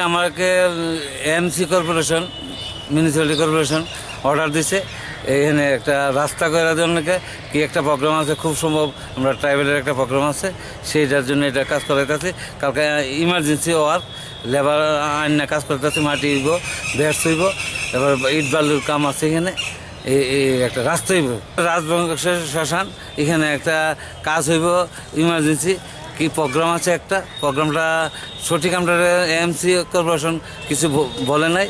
আমাকে MC corporation municipality corporation order দিছে এখানে একটা রাস্তা করার জন্য কি একটা প্রোগ্রাম আছে, খুব সম্ভব আমরা ট্রাইবেলের একটা প্রোগ্রাম আছে, সেইটার জন্য এটা কাজ করাইতেছি। কালকে ইমার্জেন্সি ওয়ার্ক লেবার আইন কাজ করতেছি, মাটি হইব, ভেস হইব, এবার ইট বালুর কাম আছে এখানে। এই একটা রাস্তা হইব রাজবংশ শ্মশান, এখানে একটা কাজ হইব ইমার্জেন্সি কি প্রোগ্রাম আছে একটা, প্রোগ্রামটা সঠিক আমরা এমসি কর্পোরেশন কিছু বলে নাই।